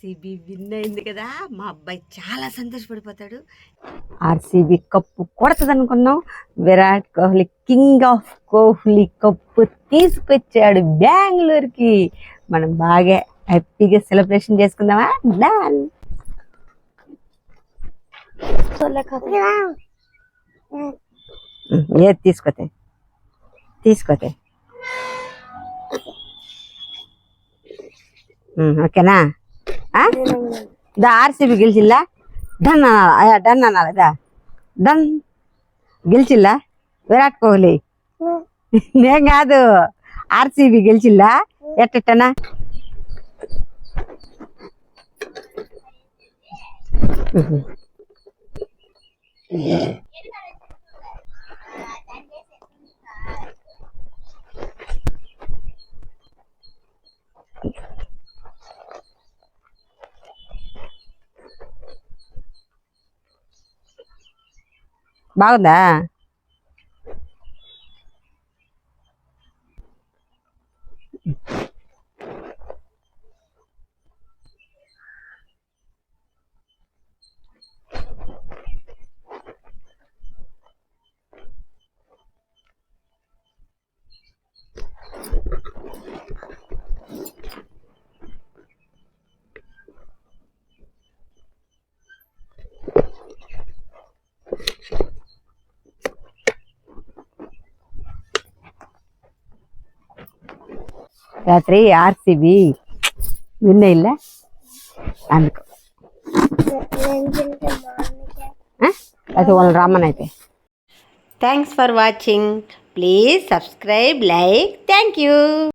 RCB win అయింది కదా, మా అబ్బాయి చాలా సంతోషపడిపోతాడు. ఆర్సీబీ కప్పు కొడుతుంది అనుకున్నాం. Virat Kohli king of Kohli cup తీసుకొచ్చాడు బెంగళూరుకి. మనం బాగా హ్యాపీగా సెలబ్రేషన్ చేసుకుందామా? డన్. ఏది తీసుకోతే ఓకేనా? దా ఆర్సీబీ గెలిచిల్లా, డన్ అనాలి, డన్ అనాలి. దా డన్, గెలిచిల్లా విరాట్ కోహ్లీ. నేను కాదు, ఆర్సీబీ గెలిచిల్లా. ఎట్టనా బాగుందా? ರಾತ್ರಿ ಆರ್ಸಿಬಿ ವಿನ್ ಇಲ್ಲ అందుకు అది వాళ్ళ రామన్ అయితే. Thanks for watching. Please subscribe, like. Thank you.